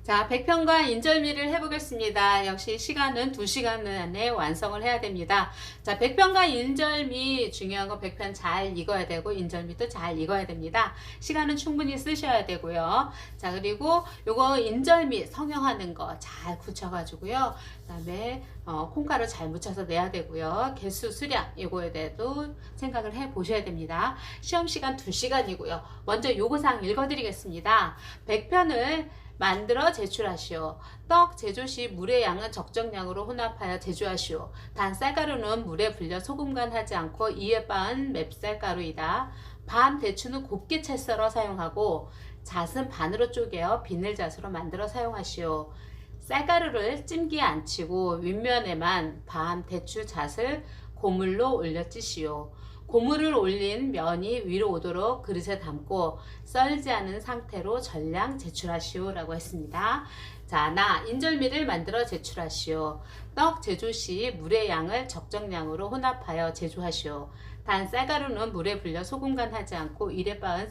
자, 백편과 인절미를 해보겠습니다. 역시 시간은 2시간 안에 완성을 해야 됩니다. 자, 백편과 인절미 중요한 건 백편 잘 익어야 되고 인절미도 잘 익어야 됩니다. 시간은 충분히 쓰셔야 되고요. 자, 그리고 요거 인절미 성형하는 거 잘 굳혀가지고요. 그 다음에 콩가루 잘 묻혀서 내야 되고요. 개수 수량 요거에 대해도 생각을 해 보셔야 됩니다. 시험 시간 2시간이고요. 먼저 요구사항 읽어드리겠습니다. 백편을 만들어 제출하시오. 떡 제조 시 물의 양은 적정량으로 혼합하여 제조하시오. 단 쌀가루는 물에 불려 소금간 하지 않고 이에 빻은 맵쌀가루이다. 반 대추는 곱게 채 썰어 사용하고 잣은 반으로 쪼개어 비늘잣으로 만들어 사용하시오. 쌀가루를 찜기에 안 치고 윗면에만 반 대추 잣을 고물로 올려 찌시오. 고물을 올린 면이 위로 오도록 그릇에 담고 썰지 않은 상태로 전량 제출하시오 라고 했습니다. 자, 나 인절미를 만들어 제출하시오. 떡 제조 시 물의 양을 적정량으로 혼합하여 제조하시오. 단 쌀가루는 물에 불려 소금간 하지 않고 이래 빻은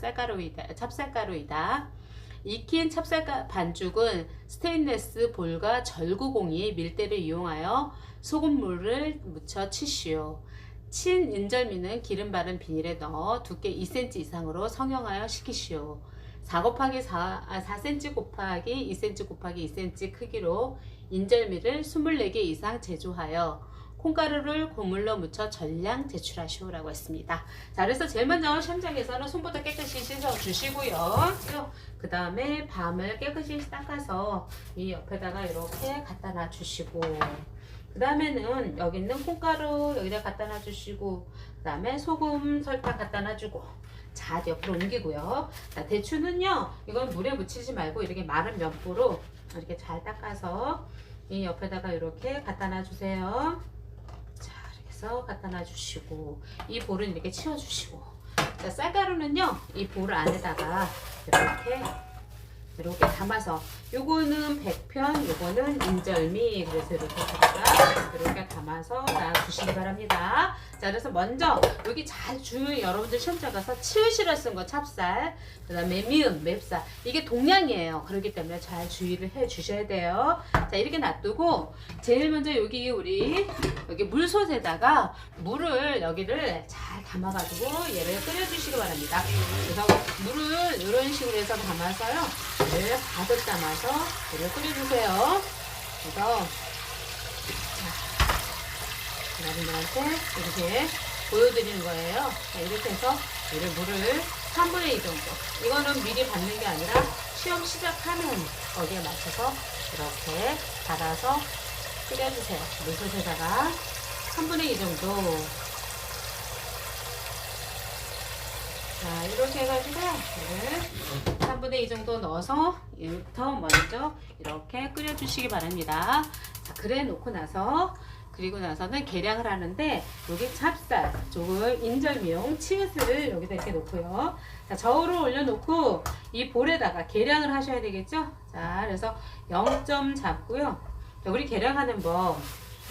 찹쌀가루이다. 익힌 찹쌀 반죽은 스테인레스 볼과 절구공이 밀대를 이용하여 소금물을 묻혀 치시오. 친 인절미는 기름 바른 비닐에 넣어 두께 2cm 이상으로 성형하여 식히시오. 4cm 곱하기 2cm 곱하기 2cm 크기로 인절미를 24개 이상 제조하여 콩가루를 고물로 묻혀 전량 제출하시오 라고 했습니다. 자, 그래서 제일 먼저 시험장에서는 손부터 깨끗이 씻어 주시고요. 그 다음에 밤을 깨끗이 닦아서 이 옆에다가 이렇게 갖다 놔 주시고, 그 다음에는 여기 있는 콩가루 여기다 갖다 놔주시고, 그 다음에 소금 설탕 갖다 놔주고, 잣 옆으로 옮기고요. 자, 대추는요, 이건 물에 묻히지 말고 이렇게 마른 면보로 이렇게 잘 닦아서 이 옆에다가 이렇게 갖다 놔주세요. 자, 이렇게 해서 갖다 놔주시고, 이 볼은 이렇게 치워주시고, 자, 쌀가루는요, 이 볼 안에다가 이렇게 담아서, 요거는 백편, 요거는 인절미, 그래서 이렇게 담아서 놔주시기 바랍니다. 자, 그래서 먼저 여기 잘 여러분들 시험장 가서 치으시라 쓴 거 찹쌀, 그 다음에 미음, 맵쌀, 이게 동량이에요. 그렇기 때문에 잘 주의를 해 주셔야 돼요. 자, 이렇게 놔두고 제일 먼저 여기 여기 물솥에다가 물을 여기를 잘 담아가지고 얘를 끓여주시기 바랍니다. 그래서 물을 이런 식으로 해서 담아서요, 얘를 가득 담아서 얘를 끓여주세요. 그래서 여러분들한테 이렇게 보여드리는 거예요. 자, 이렇게 해서 얘를 물을 3분의 2 정도, 이거는 미리 받는 게 아니라 시험 시작하는 거기에 맞춰서 이렇게 달아서 끓여주세요. 물솥에다가 3분의 2 정도. 자, 이렇게 해가지고 3분의 2 정도 넣어서 얘부터 먼저 이렇게 끓여주시기 바랍니다. 자, 그래 놓고 나서, 그리고 나서는 계량을 하는데, 여기 찹쌀, 조금 인절미용 치읓을 여기다 이렇게 놓고요. 자, 저울을 올려놓고 이 볼에다가 계량을 하셔야 되겠죠? 자, 그래서 0점 잡고요. 자, 우리 계량하는 법.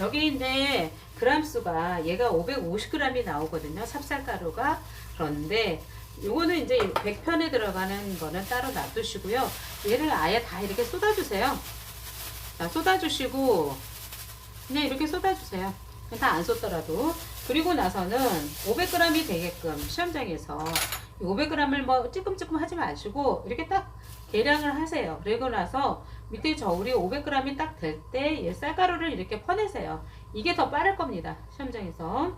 여기 이제 그람수가 얘가 550g이 나오거든요. 찹쌀가루가. 그런데 요거는 이제 100편에 들어가는 거는 따로 놔두시고요. 얘를 아예 다 이렇게 쏟아주세요. 자, 쏟아주시고 그냥 이렇게 쏟아주세요. 다 안 쏟더라도. 그리고 나서는 500g이 되게끔 시험장에서 500g을 뭐 찔끔찔끔 하지 마시고 이렇게 딱 계량을 하세요. 그리고 나서 밑에 저울이 500g이 딱 될 때 얘 쌀가루를 이렇게 퍼내세요. 이게 더 빠를 겁니다. 시험장에서.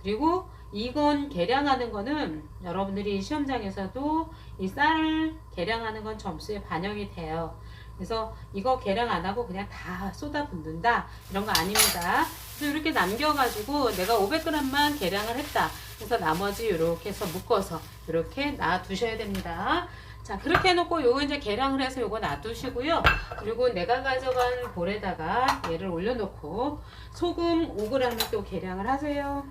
그리고 이건 계량하는 거는 여러분들이 시험장에서도 이 쌀을 계량하는 건 점수에 반영이 돼요. 그래서 이거 계량 안 하고 그냥 다 쏟아 붓는다, 이런 거 아닙니다. 그래서 이렇게 남겨가지고 내가 500g만 계량을 했다, 그래서 나머지 이렇게 해서 묶어서 이렇게 놔두셔야 됩니다. 자, 그렇게 해놓고 요거 이제 계량을 해서 요거 놔두시고요. 그리고 내가 가져간 볼에다가 얘를 올려놓고 소금 5g을 또 계량을 하세요.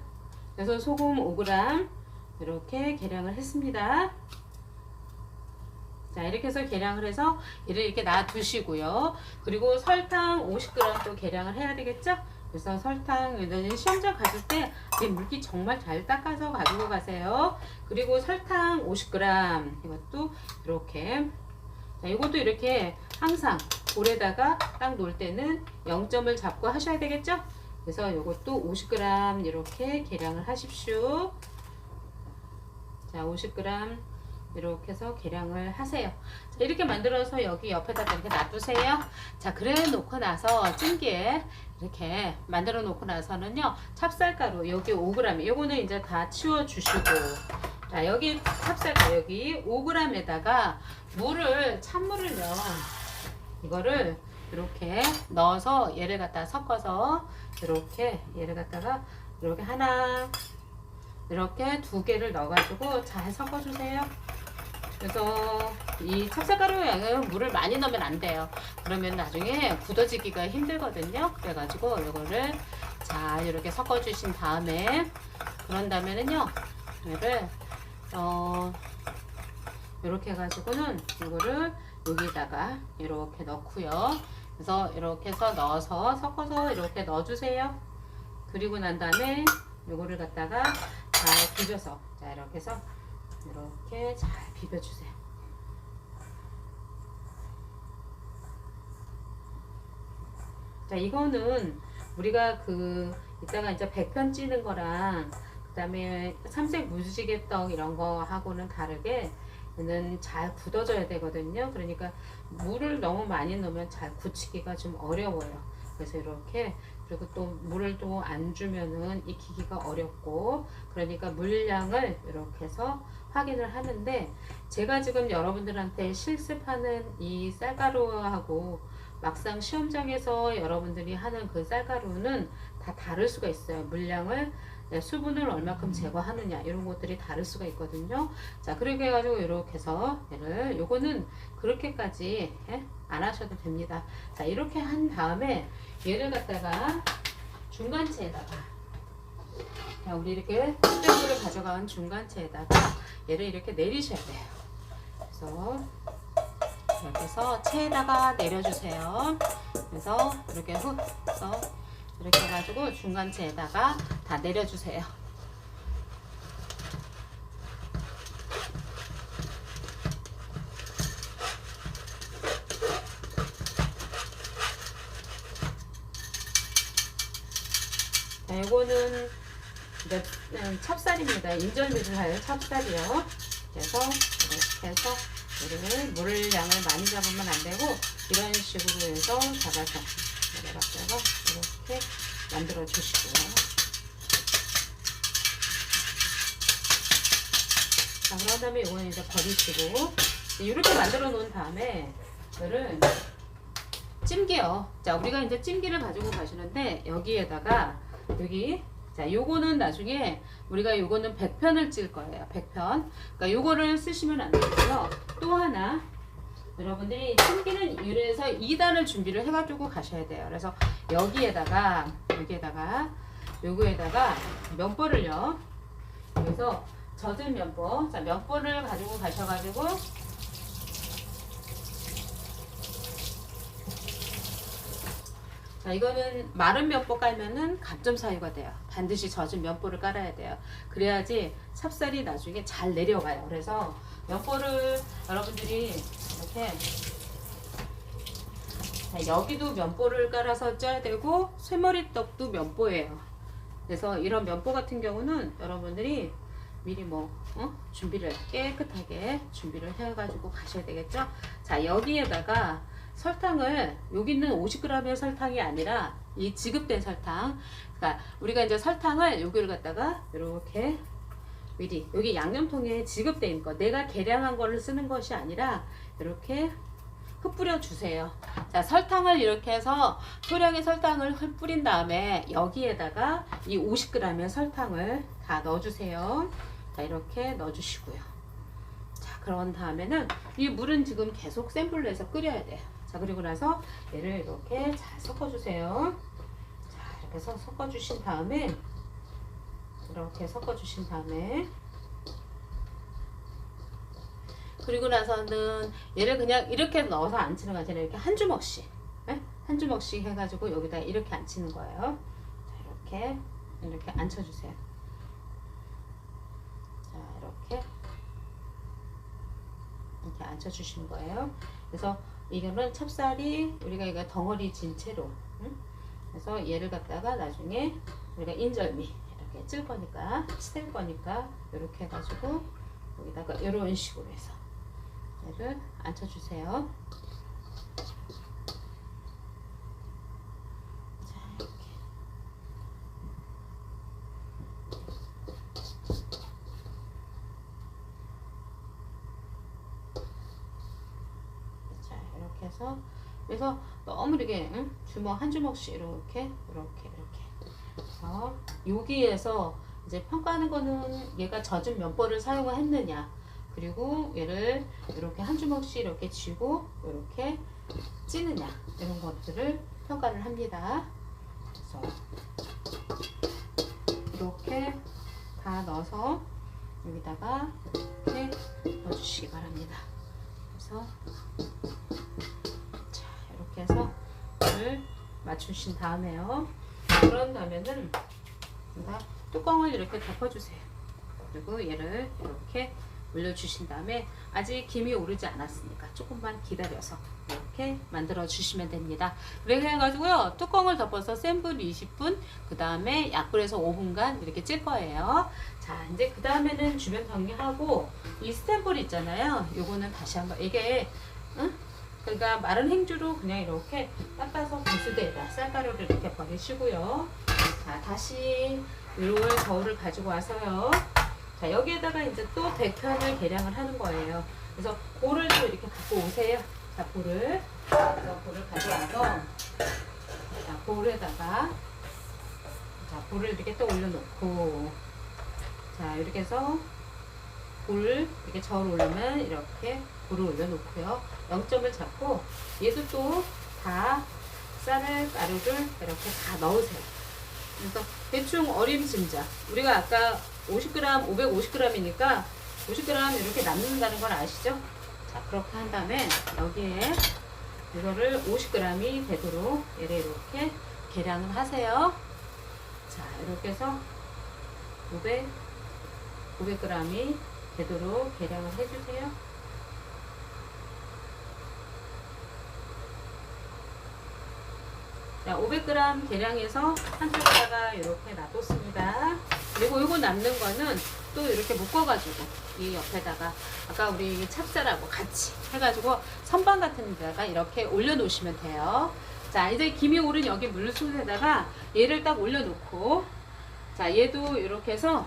그래서 소금 5g 이렇게 계량을 했습니다. 자, 이렇게 해서 계량을 해서 얘를 이렇게 놔두시고요. 그리고 설탕 50g 또 계량을 해야 되겠죠? 그래서 설탕, 시험장 가실 때 물기 정말 잘 닦아서 가지고 가세요. 그리고 설탕 50g 이것도 이렇게, 자, 이것도 이렇게 항상 볼에다가 딱 놓을 때는 0점을 잡고 하셔야 되겠죠? 그래서 요것도 50g 이렇게 계량을 하십시오. 자, 50g 이렇게 해서 계량을 하세요. 자, 이렇게 만들어서 여기 옆에다가 이렇게 놔두세요. 자, 그래 놓고 나서 찜기에 이렇게 만들어 놓고 나서는요, 찹쌀가루 여기 5g, 요거는 이제 다 치워 주시고, 자, 여기 찹쌀가루 여기 5g에다가 물을, 찬물을요, 이거를 이렇게 넣어서 얘를 갖다 섞어서 이렇게 얘를 갖다가 이렇게 하나, 이렇게 두 개를 넣어가지고 잘 섞어주세요. 그래서 이 찹쌀가루 양은 물을 많이 넣으면 안 돼요. 그러면 나중에 굳어지기가 힘들거든요. 그래가지고 이거를 잘 이렇게 섞어주신 다음에, 그런 다음에는요, 얘를 이렇게 해가지고는 이거를 여기다가 이렇게 넣고요. 그래서 이렇게 해서 넣어서 섞어서 이렇게 넣어주세요. 그리고 난 다음에 요거를 갖다가 잘 비벼서, 자, 이렇게 해서 이렇게 잘 비벼주세요. 자, 이거는 우리가 이따가 이제 백편 찌는 거랑 그 다음에 삼색 무지개떡 이런 거 하고는 다르게 얘는 잘 굳어져야 되거든요. 그러니까 물을 너무 많이 넣으면 잘 굳히기가 좀 어려워요. 그래서 이렇게, 그리고 또 물을 또 안 주면은 익히기가 어렵고, 그러니까 물량을 이렇게 해서 확인을 하는데, 제가 지금 여러분들한테 실습하는 이 쌀가루하고 막상 시험장에서 여러분들이 하는 그 쌀가루는 다 다를 수가 있어요. 물량을, 수분을 얼마큼 제거하느냐, 이런 것들이 다를 수가 있거든요. 자, 그렇게 해가지고 이렇게 해서 얘를, 요거는 그렇게까지 안 하셔도 됩니다. 자, 이렇게 한 다음에 얘를 갖다가 중간체에다가, 자, 우리 이렇게 숯불을 가져간 중간체에다가 얘를 이렇게 내리셔야 돼요. 그래서 이렇게 해서 체에다가 내려주세요. 그래서 이렇게 해서 이렇게 해가지고 중간체에다가 다 내려주세요. 자, 요거는 이제 찹쌀입니다. 인절미를 찹쌀이요. 그래서 이렇게 해서 물량을 많이 잡으면 안 되고, 이런 식으로 해서 잡아서 내려갔다가 이렇게 만들어 주시고요. 자, 그런 다음에 이거는 이제 버리시고, 이렇게 만들어 놓은 다음에 이거를 찜기요. 자, 우리가 이제 찜기를 가지고 가시는데, 여기에다가 여기, 자, 요거는 나중에 우리가 요거는 100편을 찔 거예요. 100편. 그러니까 요거를 쓰시면 안 되고요. 또 하나, 여러분들이 찜기는 이래서 2단을 준비를 해가지고 가셔야 돼요. 그래서 여기에다가 요거에다가 면보를요. 그래서 젖은 면보, 자, 면보를 가지고 가셔가지고, 자, 이거는 마른 면보 깔면은 감점 사유가 돼요. 반드시 젖은 면보를 깔아야 돼요. 그래야지 찹쌀이 나중에 잘 내려가요. 그래서 면보를 여러분들이 이렇게, 자, 여기도 면보를 깔아서 쪄야 되고, 쇠머리떡도 면보예요. 그래서 이런 면보 같은 경우는 여러분들이 미리 준비를 깨끗하게 준비를 해가지고 가셔야 되겠죠. 자, 여기에다가 설탕을, 여기는 50g의 설탕이 아니라 이 지급된 설탕, 그러니까 우리가 이제 설탕을 여기를 갖다가 이렇게 미리 여기 양념통에 지급된 거, 내가 계량한 거를 쓰는 것이 아니라 이렇게 흩뿌려 주세요. 자, 설탕을 이렇게 해서 소량의 설탕을 흩뿌린 다음에 여기에다가 이 50g의 설탕을 다 넣어주세요. 자, 이렇게 넣어주시고요. 자, 그런 다음에는 이 물은 지금 계속 센 불로 해서 끓여야 돼요. 자, 그리고 나서 얘를 이렇게 잘 섞어주세요. 자, 이렇게 해서 섞어주신 다음에, 이렇게 섞어주신 다음에, 그리고 나서는 얘를 그냥 이렇게 넣어서 안 치는 거 아니라 이렇게 한 주먹씩, 한 주먹씩 해가지고 여기다 이렇게 안 치는 거예요. 자, 이렇게 앉혀주세요. 자, 이렇게 앉혀주시는 거예요. 그래서 이거는 찹쌀이 우리가 이거 덩어리 진 채로, 응? 그래서 얘를 갖다가 나중에 우리가 인절미 이렇게 찔 거니까, 칠 거니까 이렇게 해가지고 여기다가 이런 식으로 해서 얘를 앉혀주세요. 자, 이렇게. 자, 이렇게 해서 그래서 너무 이렇게 주먹 한 주먹씩 이렇게 그래서 여기에서 이제 평가하는 거는 얘가 젖은 면보를 사용을 했느냐, 그리고 얘를 이렇게 한 주먹씩 이렇게 쥐고 이렇게 찌느냐, 이런 것들을 평가를 합니다. 그래서 이렇게 다 넣어서 여기다가 이렇게 넣어주시기 바랍니다. 그래서 자, 이렇게 해서 를 맞추신 다음에요. 그런 다음에는 뚜껑을 이렇게 덮어주세요. 그리고 얘를 이렇게 올려주신 다음에 아직 김이 오르지 않았으니까 조금만 기다려서 이렇게 만들어 주시면 됩니다. 그렇게 해가지고요, 뚜껑을 덮어서 센 불 20분, 그 다음에 약불에서 5분간 이렇게 찔 거예요. 자, 이제 그 다음에는 주변 정리하고 이 스텐불 있잖아요. 요거는 다시 한번 이게 그러니까 마른 행주로 그냥 이렇게 닦아서 분수대에다 쌀가루를 이렇게 버리시고요. 자, 다시 이걸 저울을 가지고 와서요. 자, 여기에다가 이제 또 100편을 계량을 하는 거예요. 그래서 볼을 또 이렇게 갖고 오세요. 자, 볼을. 그래서 볼을 가져와서, 자, 볼에다가, 자, 볼을 이렇게 또 올려놓고, 자, 이렇게 해서 볼, 이렇게 저울 올리면 이렇게 볼을 올려놓고요. 0점을 잡고, 얘도 또 다 쌀을, 가루를 이렇게 다 넣으세요. 그래서 대충 어림짐작. 우리가 아까 50g, 550g이니까 50g 이렇게 남는다는 걸 아시죠? 자, 그렇게 한 다음에 여기에 이거를 50g이 되도록 얘를 이렇게 계량을 하세요. 자, 이렇게 해서 500g이 되도록 계량을 해주세요. 자, 500g 계량해서 한쪽에다가 이렇게 놔뒀습니다. 그리고 이거 남는 거는 또 이렇게 묶어가지고 이 옆에다가 아까 우리 찹쌀하고 같이 해가지고 선반 같은 데다가 이렇게 올려놓으시면 돼요. 자, 이제 김이 오른 여기 물솥에다가 얘를 딱 올려놓고, 자, 얘도 이렇게 해서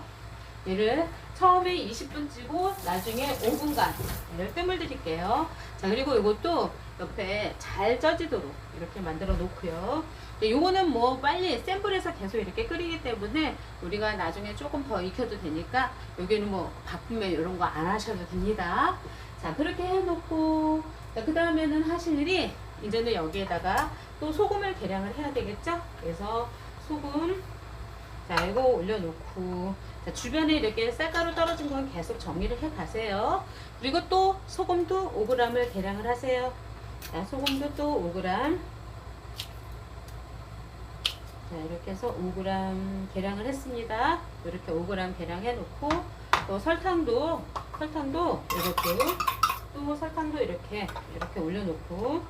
얘를 처음에 20분 찌고 나중에 5분간 얘를 뜸을 들일게요. 자, 그리고 이것도 옆에 잘 쪄지도록 이렇게 만들어 놓고요. 요거는 뭐 빨리 센 불에서 계속 이렇게 끓이기 때문에 우리가 나중에 조금 더 익혀도 되니까 여기는 뭐 바쁘면 이런 거 안 하셔도 됩니다. 자, 그렇게 해놓고, 그 다음에는 하실 일이 이제는 여기에다가 또 소금을 계량을 해야 되겠죠? 그래서 소금, 자, 이거 올려놓고, 자, 주변에 이렇게 쌀가루 떨어진 건 계속 정리를 해 가세요. 그리고 또 소금도 5g을 계량을 하세요. 자, 소금도 또 5g. 자, 이렇게 해서 5g 계량을 했습니다. 이렇게 5g 계량해 놓고, 또 설탕도 이것도 또 설탕도 이렇게 올려놓고,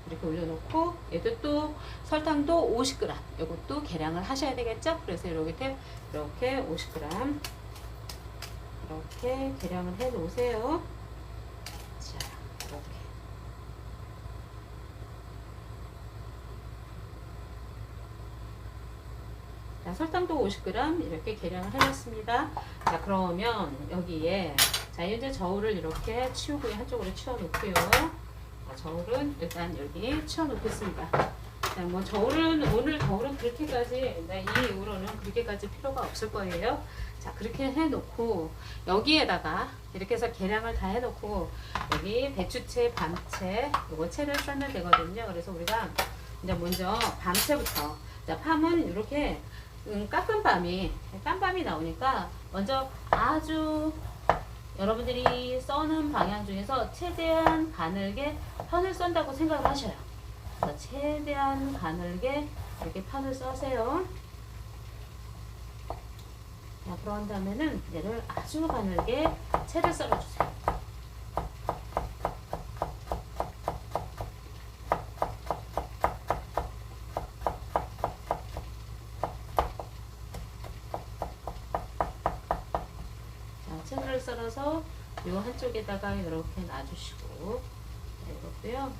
이렇게 올려놓고, 얘도 또 설탕도 50g, 이것도 계량을 하셔야 되겠죠? 그래서 이렇게 50g 이렇게 계량을 해 놓으세요. 자, 이렇게. 자, 설탕도 50g 이렇게 계량을 해놨습니다. 자, 그러면 여기에 자, 이제 저울을 이렇게 치우고 한쪽으로 치워 놓고요. 자, 저울은 일단 여기 치워 놓겠습니다. 자, 뭐 저울은 오늘 저울은 그렇게까지 이 이후로는 그렇게까지 필요가 없을 거예요. 자, 그렇게 해놓고 여기에다가 이렇게 해서 계량을 다 해놓고 여기 배추채, 밤채, 요거 채를 썰면 되거든요. 그래서 우리가 이제 먼저 밤채부터, 자, 밤은 이렇게 깎은 깐밤이 나오니까 먼저 아주 여러분들이 써는 방향 중에서 최대한 가늘게 편을 썬다고 생각을 하셔요. 그래서 최대한 가늘게 이렇게 편을 써세요. 자, 그런 다음에는 얘를 아주 가늘게 채를 썰어주세요. 썰어서 요 한쪽에다가 이렇게 놔주시고, 이거고요.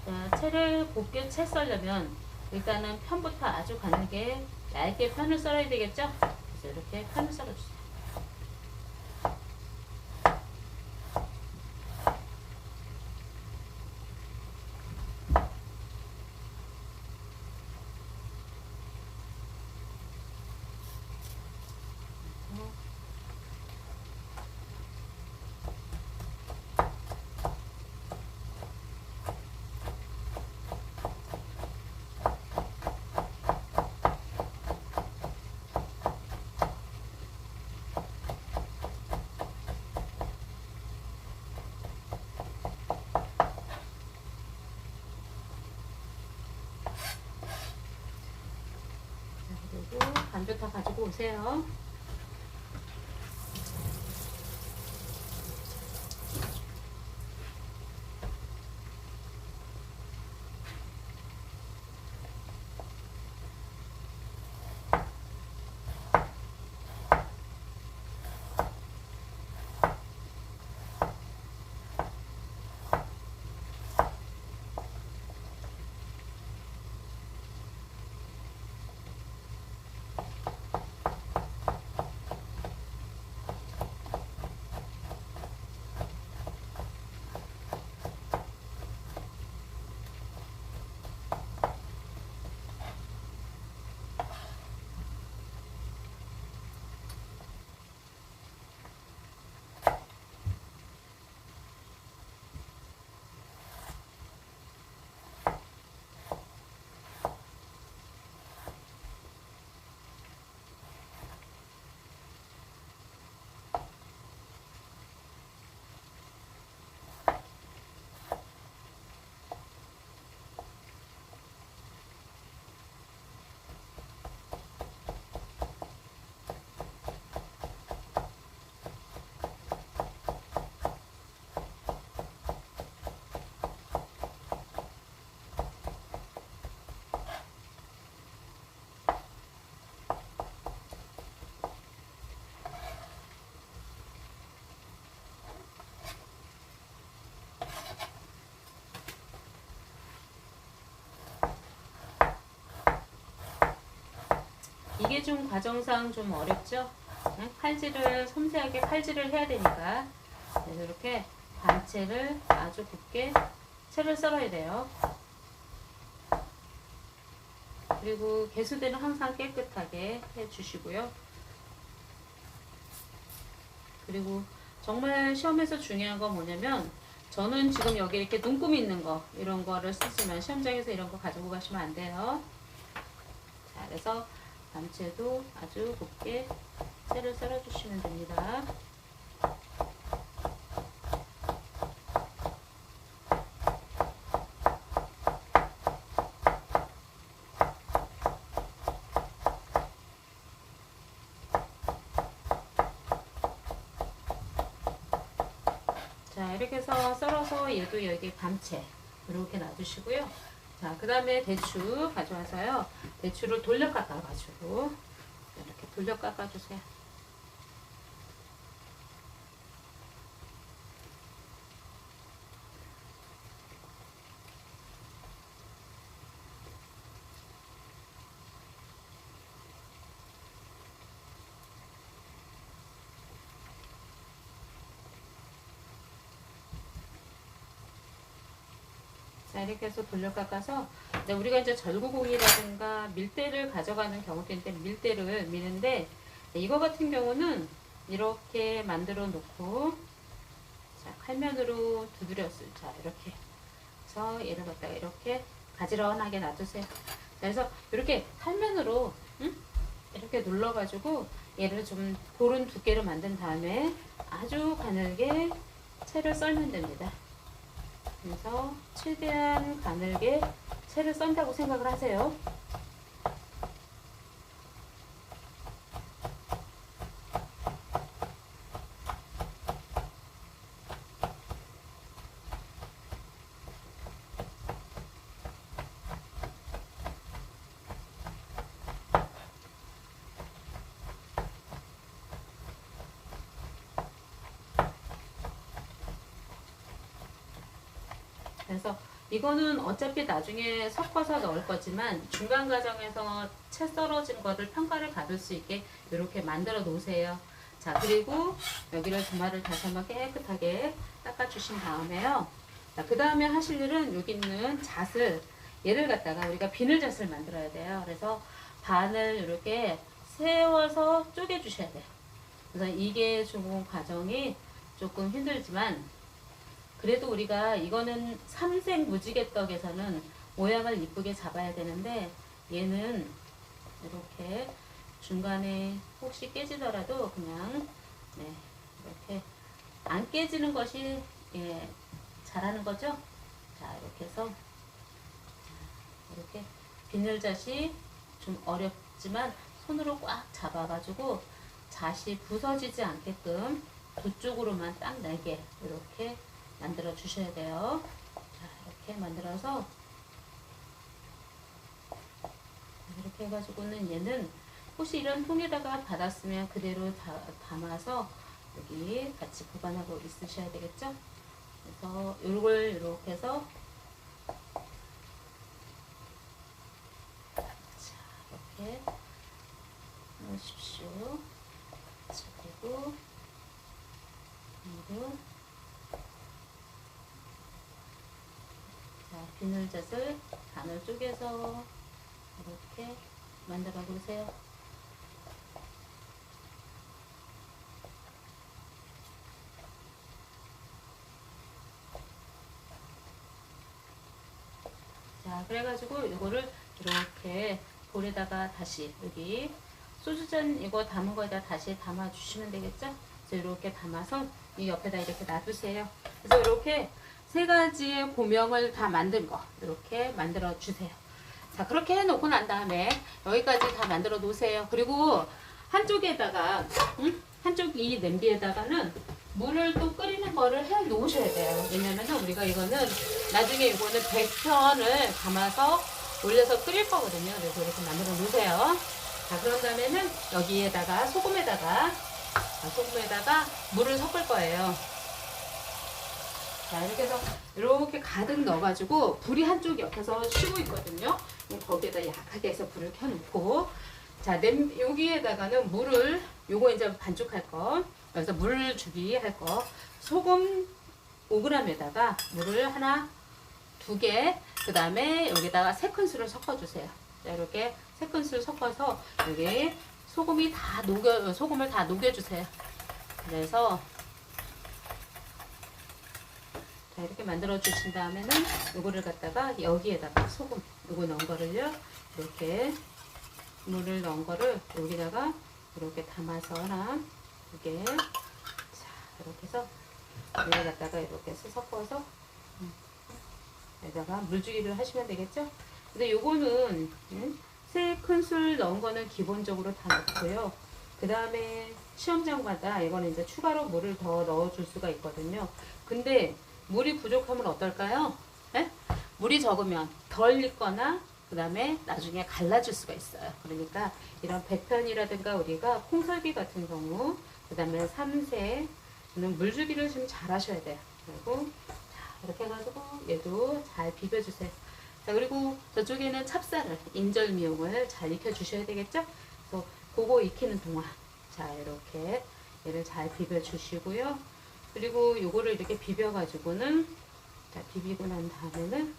자, 채를 곱게 채 썰려면 일단은 편부터 아주 가늘게 얇게 편을 썰어야 되겠죠? 그래서 이렇게 편을 썰어주세요. 그리고 반도 다 가지고 오세요. 이게 좀 과정상 좀 어렵죠? 칼질을 섬세하게 칼질을 해야 되니까. 그래서 이렇게 반채를 아주 곱게 채를 썰어야 돼요. 그리고 개수대는 항상 깨끗하게 해주시고요. 그리고 정말 시험에서 중요한 건 뭐냐면, 저는 지금 여기 이렇게 눈금 있는 거 이런 거를 쓰지만 시험장에서 이런 거 가지고 가시면 안 돼요. 자, 그래서 반채도 아주 곱게 채를 썰어 주시면 됩니다. 자, 이렇게 해서 썰어서 얘도 여기 반채 이렇게 놔두시고요. 자, 그 다음에 대추 가져와서요. 대추를 돌려 깎아가지고 이렇게 돌려 깎아주세요. 자, 이렇게 해서 돌려 깎아서 우리가 이제 절구공이라든가 밀대를 가져가는 경우도 있는데 밀대를 미는데, 이거 같은 경우는 이렇게 만들어 놓고, 자, 칼면으로 두드렸을, 자, 이렇게 해서 얘를 갖다가 이렇게 가지런하게 놔두세요. 자, 그래서 이렇게 칼면으로 이렇게 눌러가지고 얘를 좀 고른 두께로 만든 다음에 아주 가늘게 채를 썰면 됩니다. 그래서 최대한 가늘게 채를 썬다고 생각을 하세요. 이렇게 해서 이거는 어차피 나중에 섞어서 넣을 거지만 중간 과정에서 채 썰어진 거를 평가를 받을 수 있게 이렇게 만들어 놓으세요. 자, 그리고 여기를 도마를 다시 한번 깨끗하게 닦아주신 다음에요. 자, 그 다음에 하실 일은 여기 있는 잣을, 얘를 갖다가 우리가 비늘잣을 만들어야 돼요. 그래서 반을 이렇게 세워서 쪼개주셔야 돼요. 그래서 이게 조금 과정이 조금 힘들지만, 그래도 우리가 이거는 삼색 무지개떡에서는 모양을 이쁘게 잡아야 되는데, 얘는 이렇게 중간에 혹시 깨지더라도 그냥 네, 이렇게 안 깨지는 것이 예, 잘하는 거죠. 자, 이렇게 해서 이렇게 비늘잣이 좀 어렵지만 손으로 꽉 잡아가지고 잣이 부서지지 않게끔 두 쪽으로만 딱 나게 이렇게 만들어 주셔야 돼요. 자, 이렇게 만들어서 이렇게 해가지고는 얘는 혹시 이런 통에다가 받았으면 그대로 담아서 여기 같이 보관하고 있으셔야 되겠죠? 그래서 이걸 이렇게 해서 자, 이렇게 넣으십시오. 자, 그리고 자, 비늘잣을 반을 쪼개서 이렇게 만들어 보세요. 자, 그래가지고 이거를 이렇게 볼에다가 다시 여기 소주잔 이거 담은 거에다 다시 담아 주시면 되겠죠? 그래서 이렇게 담아서 이 옆에다 이렇게 놔두세요. 그래서 이렇게 세 가지의 고명을 다 만든 거 이렇게 만들어 주세요. 자, 그렇게 해놓고 난 다음에 여기까지 다 만들어 놓으세요. 그리고 한쪽에다가 한쪽 이 냄비에다가는 물을 또 끓이는 거를 해 놓으셔야 돼요. 왜냐면은 우리가 이거는 나중에 이거는 100편을 담아서 올려서 끓일 거거든요. 그래서 이렇게 만들어 놓으세요. 자, 그런 다음에는 여기에다가 소금에다가 물을 섞을 거예요. 자, 이렇게 해서 이렇게 가득 넣어가지고 불이 한쪽 옆에서 쉬고 있거든요. 거기에다 약하게 해서 불을 켜놓고, 자, 여기에다가는 물을, 요거 이제 반죽할 거, 그래서 물 준비할 거, 소금 5g에다가 물을 하나, 2개, 그 다음에 여기다가 3큰술을 섞어주세요. 자, 이렇게 3큰술 섞어서 여기 소금을 다 녹여주세요. 그래서 자, 이렇게 만들어 주신 다음에는 요거를 갖다가 여기에다가 소금 요거 넣은 거를요, 이렇게 물을 넣은 거를 여기다가 이렇게 담아서 하나, 2개, 자, 이렇게 해서 여기 갖다가 이렇게 해서 섞어서 여기다가 물주기를 하시면 되겠죠? 근데 요거는 3큰술 넣은 거는 기본적으로 다 넣고요. 그 다음에 시험장마다 이거는 이제 추가로 물을 더 넣어줄 수가 있거든요. 근데 물이 부족하면 어떨까요? 네? 물이 적으면 덜 익거나 그 다음에 나중에 갈라질 수가 있어요. 그러니까 이런 백편이라든가 우리가 콩설기 같은 경우, 그 다음에 삼색는 물주기를 좀 잘 하셔야 돼요. 그리고 자, 이렇게 해가지고 얘도 잘 비벼주세요. 자, 그리고 저쪽에는 찹쌀을, 인절미용을 잘 익혀주셔야 되겠죠? 그래서 그거 익히는 동안 자, 이렇게 얘를 잘 비벼주시고요. 그리고 요거를 이렇게 비벼가지고는, 자, 비비고 난 다음에는,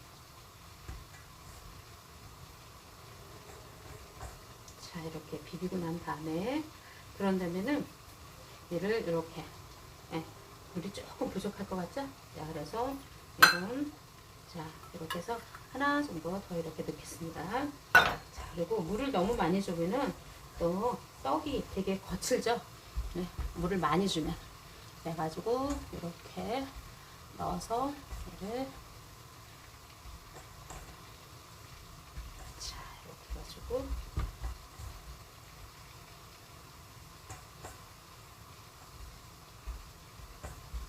자, 이렇게 비비고 난 다음에, 그런 다음에는 얘를 이렇게, 예, 물이 조금 부족할 것 같죠? 자, 그래서 이건, 자, 이렇게 해서 하나 정도 더 이렇게 넣겠습니다. 자, 그리고 물을 너무 많이 주면은 또 떡이 되게 거칠죠? 네, 물을 많이 주면. 그래가지고 이렇게 넣어서 얘를, 자, 이렇게 해가지고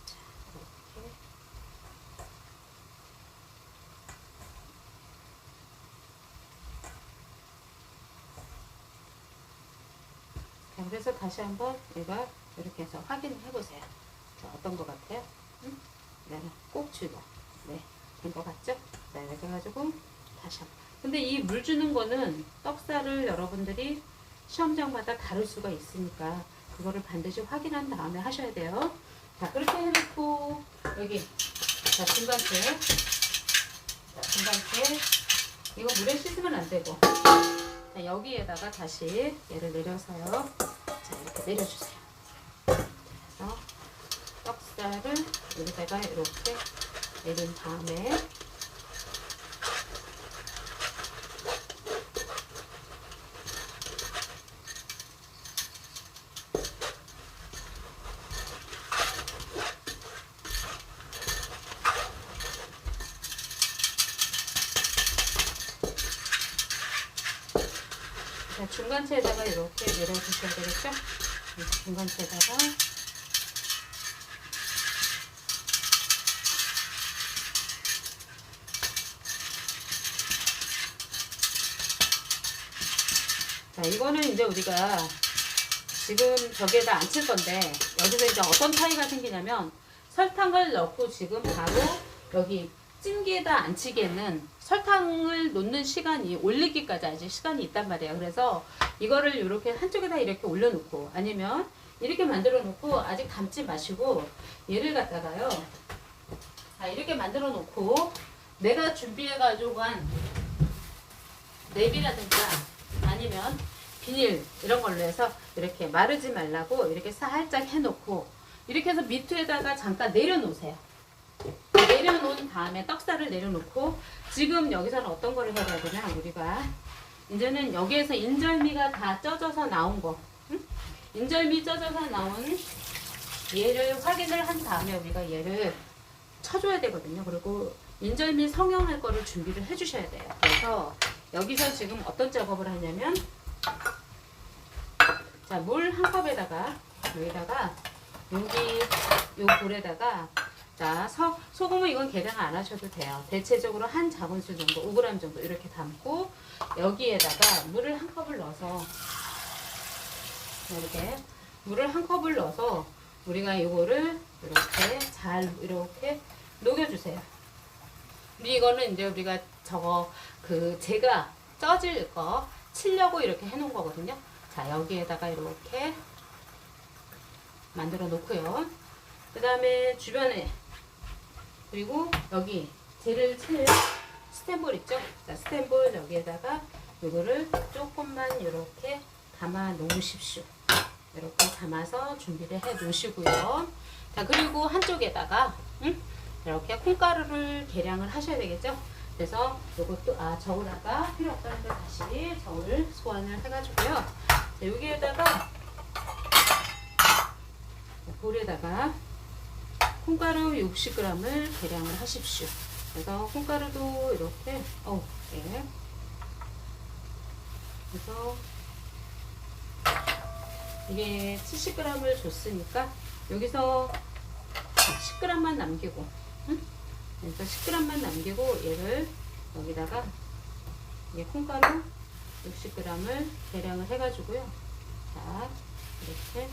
자, 이렇게 자, 그래서 다시 한번 얘가 이렇게 해서 확인해 보세요. 자, 어떤 것 같아요? 네, 꼭 주고. 네. 된 것 같죠? 자, 이렇게 해가지고 다시 한번. 근데 이 물 주는 거는 떡살을 여러분들이 시험장마다 다를 수가 있으니까 그거를 반드시 확인한 다음에 하셔야 돼요. 자, 그렇게 해놓고 여기 자, 중간채 이거 물에 씻으면 안 되고 자, 여기에다가 다시 얘를 내려서요. 자, 이렇게 내려주세요. 그래서 떡살을 여기다가 이렇게 내린 다음에 자, 중간채에다가 이렇게 내려주셔야 되겠죠? 중간채에다가 자, 이거는 이제 우리가 지금 저기에다 안 칠 건데 여기서 이제 어떤 차이가 생기냐면 설탕을 넣고 지금 바로 여기 찜기에다 안 치기에는 설탕을 놓는 시간이 올리기까지 아직 시간이 있단 말이에요. 그래서 이거를 이렇게 한쪽에다 이렇게 올려놓고 아니면 이렇게 만들어 놓고 아직 담지 마시고 얘를 갖다가요. 자, 이렇게 만들어 놓고 내가 준비해 가지고 간 랩이라든가 아니면 비닐 이런 걸로 해서 이렇게 마르지 말라고 이렇게 살짝 해놓고 이렇게 해서 밑에다가 잠깐 내려놓으세요. 내려놓은 다음에 떡살을 내려놓고 지금 여기서는 어떤 거를 해야 되냐 우리가 이제는 여기에서 인절미가 다 쪄져서 나온 거 인절미 쪄져서 나온 얘를 확인을 한 다음에 우리가 얘를 쳐줘야 되거든요. 그리고 인절미 성형할 거를 준비를 해 주셔야 돼요. 그래서 여기서 지금 어떤 작업을 하냐면 자, 물 한 컵에다가 여기다가 여기 요 볼에다가 자, 소금은 이건 계량 안 하셔도 돼요. 대체적으로 한 작은술 정도, 5g 정도 이렇게 담고 여기에다가 물을 한 컵을 넣어서 이렇게 물을 한 컵을 넣어서 우리가 이거를 이렇게 잘 이렇게 녹여주세요. 이거는 이제 우리가 저거 제가 쪄질 거 치려고 이렇게 해놓은 거거든요. 자, 여기에다가 이렇게 만들어 놓고요. 그 다음에 주변에 그리고 여기 젤을 칠 스텐볼 있죠? 자, 스텐볼 여기에다가 이거를 조금만 이렇게 담아 놓으십시오. 이렇게 담아서 준비를 해 놓으시고요. 자, 그리고 한쪽에다가 이렇게 콩가루를 계량을 하셔야 되겠죠? 그래서 이것도 저울아까 필요 없다는데 다시 저울 소환을 해가지고요. 자, 여기에다가 볼에다가 콩가루 60g을 계량을 하십시오. 그래서 콩가루도 이렇게 네. 그래서 이게 70g을 줬으니까 여기서 10g만 남기고 그래서 10g만 남기고 얘를 여기다가 이게 콩가루 60g을 계량을 해가지고요. 자, 이렇게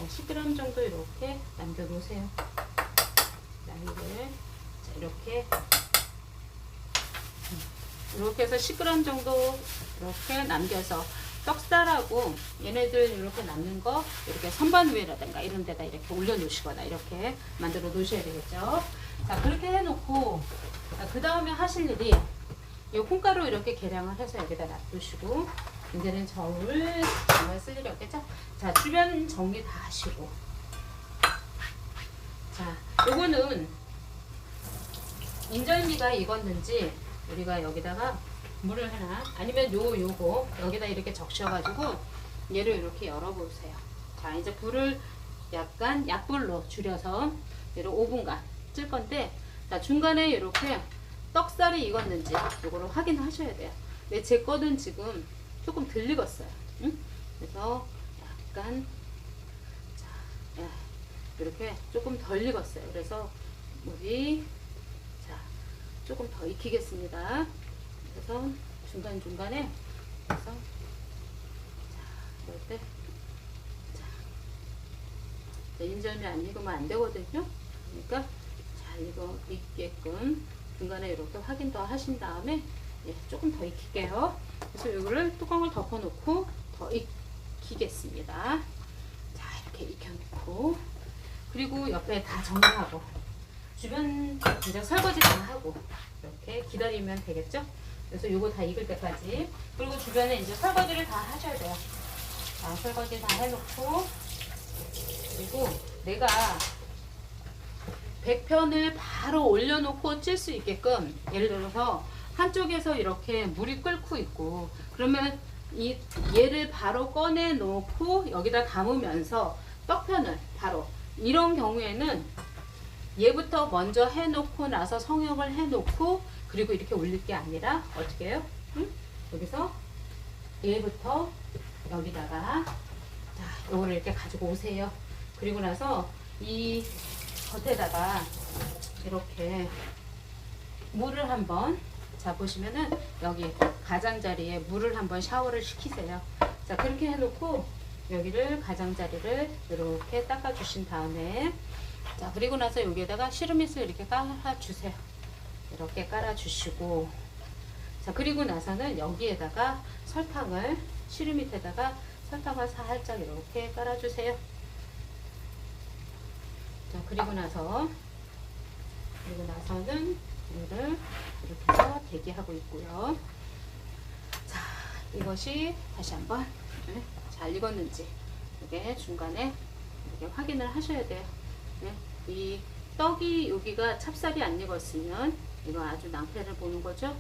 10g 정도 이렇게 남겨 놓으세요. 자, 이렇게 해서 10g 정도 이렇게 남겨서 떡살하고 얘네들 이렇게 남는 거 이렇게 선반 위에라든가 이런 데다 이렇게 올려 놓으시거나 이렇게 만들어 놓으셔야 되겠죠. 자, 그렇게 해 놓고 그 다음에 하실 일이 이 콩가루 이렇게 계량을 해서 여기다 놔두시고 이제는 저울 정말 쓸 일이 없겠죠. 자, 주변 정리 다 하시고 자, 요거는 인절미가 익었는지 우리가 여기다가 물을 하나 아니면 요거 여기다 이렇게 적셔가지고 얘를 이렇게 열어보세요. 자, 이제 불을 약간 약불로 줄여서 얘를 5분간 찔 건데 자, 중간에 이렇게 떡살이 익었는지 요거를 확인하셔야 돼요. 근데 제 거는 지금 조금 덜 익었어요. 그래서 약간 자, 이렇게 조금 덜 익었어요. 그래서 우리 자, 조금 더 익히겠습니다. 그래서 중간중간에 그래서 자, 이럴 때 자, 자, 인절미 안 익으면 안 되거든요. 그러니까 잘 익게끔 중간에 이렇게 확인 더 하신 다음에 예, 조금 더 익힐게요. 그래서 이거를 뚜껑을 덮어놓고 더 익히겠습니다. 자, 이렇게 익혀놓고 그리고 옆에 다 정리하고 주변 이제 설거지 다 하고 이렇게 기다리면 되겠죠? 그래서 요거 다 익을 때까지 그리고 주변에 이제 설거지를 다 하셔야 돼요. 자, 설거지 다 해놓고 그리고 내가 백편을 바로 올려놓고 찔 수 있게끔 예를 들어서 한쪽에서 이렇게 물이 끓고 있고 그러면 얘를 바로 꺼내 놓고 여기다 담으면서 떡편을 바로 이런 경우에는 얘부터 먼저 해놓고 나서 성형을 해놓고 그리고 이렇게 올릴 게 아니라 어떻게 해요? 응? 여기서 얘부터 여기다가 자, 요거를 이렇게 가지고 오세요. 그리고 나서 이 겉에다가 이렇게 물을 한번 자 보시면은 여기 가장자리에 물을 한번 샤워를 시키세요. 자 그렇게 해놓고 여기를 가장자리를 이렇게 닦아 주신 다음에 자 그리고 나서 여기에다가 시루미스 이렇게 깔아 주세요. 이렇게 깔아 주시고 자 그리고 나서는 여기에다가 설탕을 시루 밑에다가 설탕을 살짝 이렇게 깔아 주세요. 자 그리고 나서는 이거를 이렇게 해서 대기하고 있고요. 자 이것이 다시 한번 잘 익었는지 이게 중간에 이렇게 확인을 하셔야 돼요. 네, 이 떡이 여기가 찹쌀이 안 익었으면 이거 아주 낭패를 보는 거죠.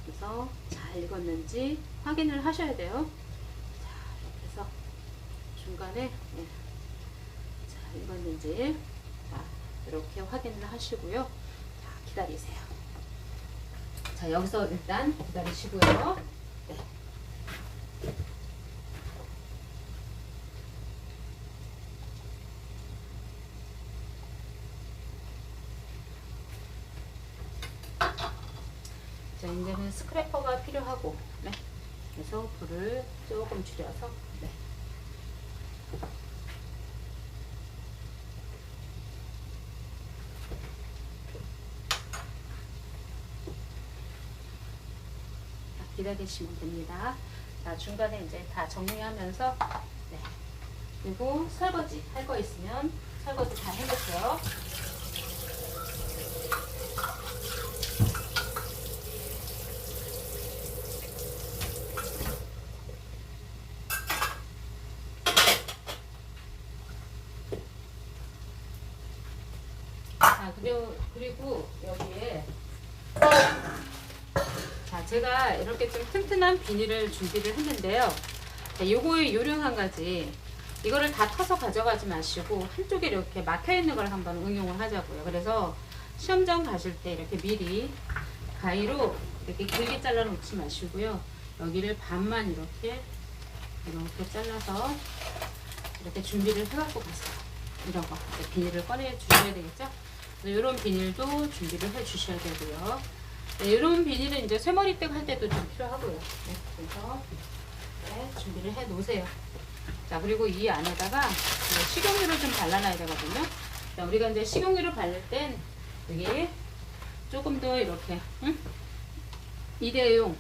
그래서 잘 익었는지 확인을 하셔야 돼요. 자 이렇게 해서 중간에 네, 잘 익었는지 자, 이렇게 확인을 하시고요. 자 기다리세요. 자 여기서 일단 기다리시고요. 네. 자 이제는 스크래퍼가 필요하고 네. 그래서 불을 조금 줄여서 네. 기다리시면 됩니다. 자 중간에 이제 다 정리하면서 네. 그리고 설거지 할 거 있으면 설거지 다 해놓고요. 자 그리고 여기에 자 제가 이렇게 좀 튼튼한 비닐을 준비를 했는데요. 자, 요거의 요령 한 가지 이거를 다 터서 가져가지 마시고 한쪽에 이렇게 막혀 있는 걸 한번 응용을 하자고요. 그래서 시험장 가실 때 이렇게 미리 가위로 이렇게 길게 잘라 놓지 마시고요. 여기를 반만 이렇게 잘라서 이렇게 준비를 해갖고 가세요. 이런 거 비닐을 꺼내 주셔야 되겠죠. 이런 비닐도 준비를 해 주셔야 되고요. 네, 이런 비닐은 이제 쇠머리댁 할 때도 좀 필요하고요. 네, 그래서 네, 준비를 해 놓으세요. 자 그리고 이 안에다가 식용유를 좀 발라놔야 되거든요. 자, 우리가 이제 식용유를 바를 땐 여기 조금 더 이렇게 일회용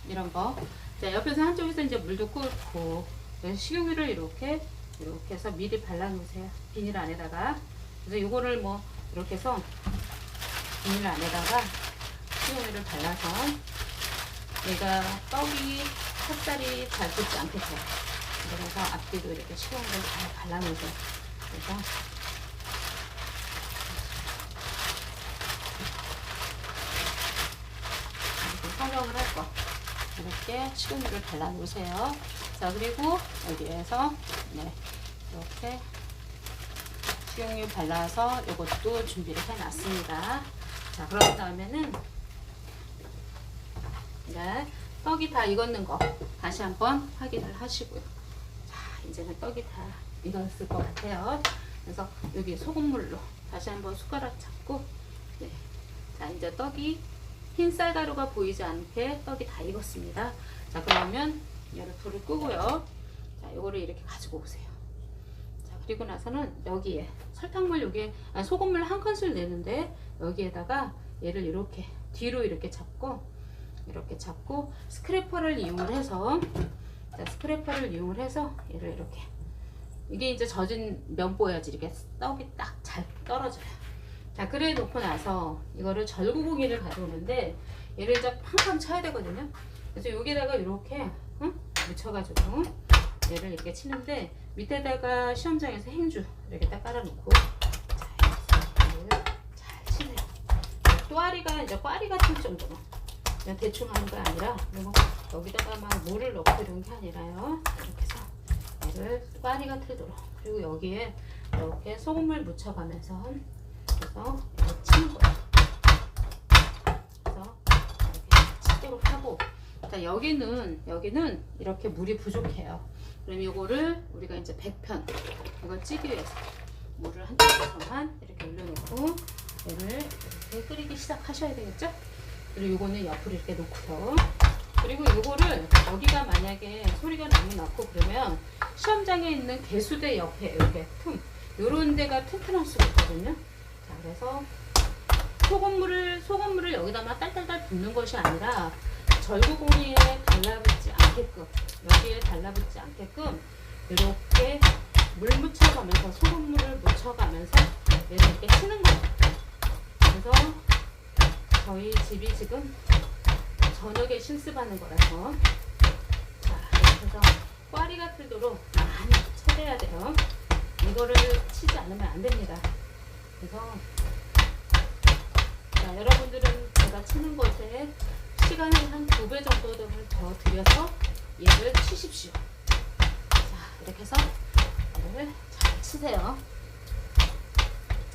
이런 거. 자 옆에서 한쪽에서 이제 물도 끓고 식용유를 이렇게 해서 미리 발라 놓으세요. 비닐 안에다가. 그래서 이거를 뭐 이렇게 해서 비닐 안에다가 식용유를 발라서 얘가 떡이 찹쌀이 잘 붙지 않겠죠. 그래서 앞뒤도 이렇게 식용유를 잘 발라놓으세요. 그래서 이렇게 성형을 할 거 이렇게 식용유를 발라놓으세요. 자 그리고 여기에서 네, 이렇게 식용유 발라서 이것도 준비를 해놨습니다. 자 그런 다음에는 네, 떡이 다 익었는 거 다시 한번 확인을 하시고요. 자 이제는 떡이 다 익었을 것 같아요. 그래서 여기 소금물로 다시 한번 숟가락 잡고 네. 자 이제 떡이 흰 쌀가루가 보이지 않게 떡이 다 익었습니다. 자 그러면 얘를 불을 끄고요. 자 요거를 이렇게 가지고 오세요. 자 그리고 나서는 여기에 설탕물 여기에 소금물 한 큰술 내는데 여기에다가 얘를 이렇게 뒤로 이렇게 잡고 스크래퍼를 이용을 해서 얘를 이렇게 이게 이제 젖은 면보야지 이렇게 떡이 딱 잘 떨어져요. 자, 그래 놓고 나서 이거를 절구공이를 가져오는데 얘를 이제 팡팡 쳐야 되거든요. 그래서 여기다가 이렇게 묻혀가지고 얘를 이렇게 치는데 밑에다가 시험장에서 행주 이렇게 딱 깔아놓고 잘 치네요. 또아리가 이제 꽈리 같은 정도로 그냥 대충 하는 거 아니라 그리고 여기다가 막 물을 넣고 이런 게 아니라요. 이렇게 해서 얘를 꽈리가 틀도록 그리고 여기에 이렇게 소금물 묻혀가면서 그래서 이렇게 치는 거예요. 그래서 이렇게 치도록 하고 자 여기는 이렇게 물이 부족해요. 그럼 이거를 우리가 이제 100편 이걸 찌기 위해서 물을 한 쪽에서만 이렇게 올려놓고 얘를 이렇게 끓이기 시작하셔야 되겠죠? 그리고 요거는 옆으로 이렇게 놓고요. 그리고 요거를 여기가 만약에 소리가 너무 났고 그러면 시험장에 있는 개수대 옆에 이렇게 요런 데가 튼튼할 수가 있거든요. 자, 그래서 소금물을 여기다만 딸딸딸 붓는 것이 아니라 절구공이에 달라붙지 않게끔 여기에 달라붙지 않게끔 이렇게 물 묻혀가면서 소금물을 묻혀가면서 이렇게 치는 거예요. 그래서 저희 집이 지금 저녁에 실습하는 거라서 자, 그래서 꽈리가 틀도록 많이 쳐내야 돼요. 이거를 치지 않으면 안 됩니다. 그래서 자, 여러분들은 제가 치는 것에 시간을 한 2배 정도를 더 들여서 얘를 치십시오. 자, 이렇게 해서 얘를 잘 치세요.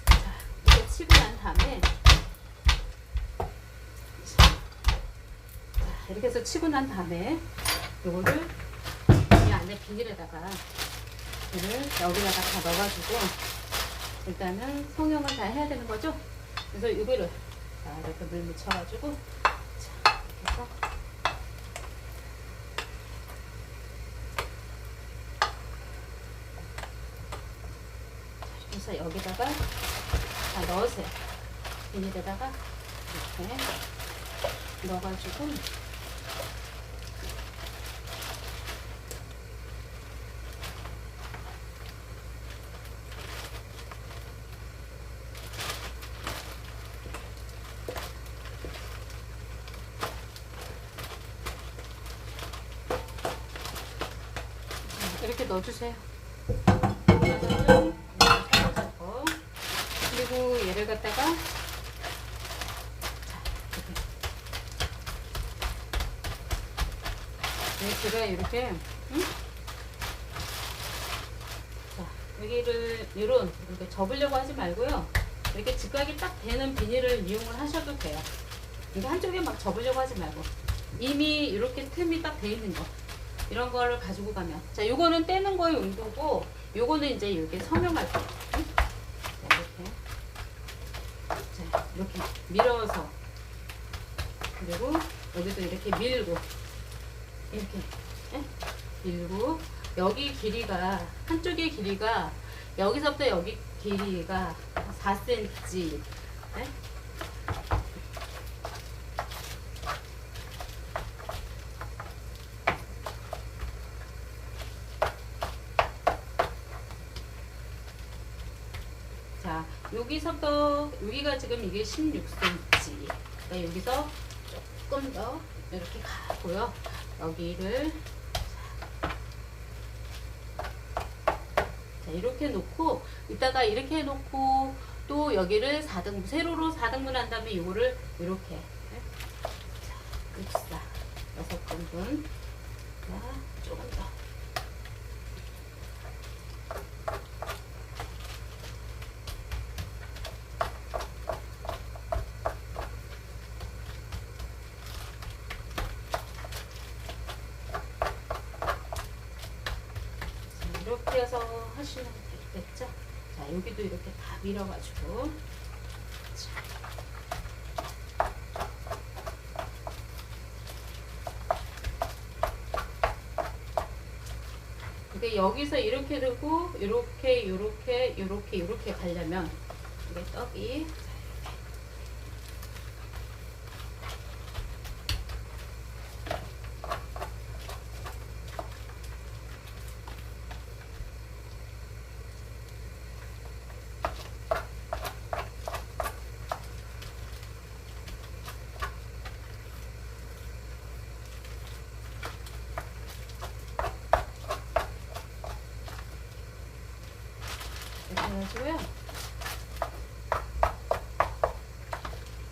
자, 이렇게 치고 난 다음에 이렇게 해서 치고 난 다음에 요거를 이 안에 비닐에다가 얘를 여기다가 다 넣어가지고 일단은 성형을 다 해야 되는 거죠. 그래서 이거를 자, 이렇게 물 묻혀가지고 자, 이렇게 해서 그래서 여기다가 다 넣으세요. 비닐에다가 이렇게 넣어가지고 이렇게 넣어주세요. 그리고 얘를 갖다가 제가 이렇게 자, 여기를 이렇게 접으려고 하지 말고요. 이렇게 직각이 딱 되는 비닐을 이용을 하셔도 돼요. 이거 한쪽에 막 접으려고 하지 말고 이미 이렇게 틈이 딱 돼 있는 거 이런 거를 가지고 가면 자, 요거는 떼는 거의 용도고 요거는 이제 이렇게 서명할 거 자, 이렇게 밀어서 그리고 여기도 이렇게 밀고 이렇게 밀고 여기 길이가 한쪽의 길이가 여기서부터 여기 길이가 4cm 자, 여기서부터 여기가 지금 이게 16cm 그러니까 여기서 조금 더 이렇게 가고요. 여기를 자, 이렇게 놓고 이따가 이렇게 해놓고 또 여기를 4등분 세로로 4등분 한 다음에 이거를 이렇게 6등분 자, 조금 더 이렇게 해서 하시면 되겠죠? 자, 여기도 이렇게 다 밀어가지고 자. 근데 여기서 이렇게 두고 이렇게 가려면 이게 떡이 해가지고요.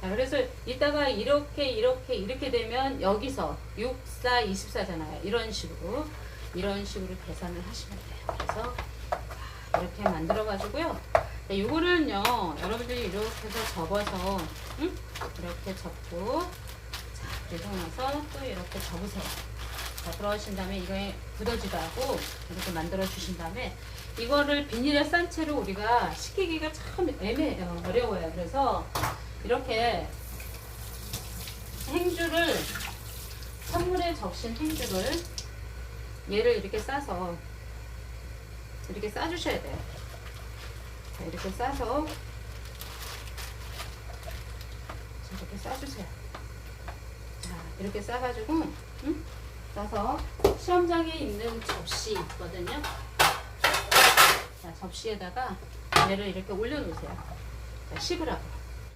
자, 그래서 이따가 이렇게 되면 여기서 6, 4, 24잖아요. 이런 식으로 계산을 하시면 돼요. 그래서 이렇게 만들어 가지고요. 이거를요, 여러분들이 이렇게 해서 접어서, 이렇게 접고, 자, 그리고 나서 또 이렇게 접으세요. 자, 그러신 다음에 이거에 굳어지도 하고 이렇게 만들어 주신 다음에 이거를 비닐에 싼 채로 우리가 식히기가 참 애매해요. 어려워요. 그래서 이렇게 행주를, 선물에 적신 행주를 얘를 이렇게 싸서 이렇게 싸주셔야 돼요. 자, 이렇게 싸서 이렇게 싸주세요. 자, 이렇게 싸가지고 싸서 시험장에 있는 접시 있거든요. 자, 접시에다가 얘를 이렇게 올려놓으세요. 자, 식으라고.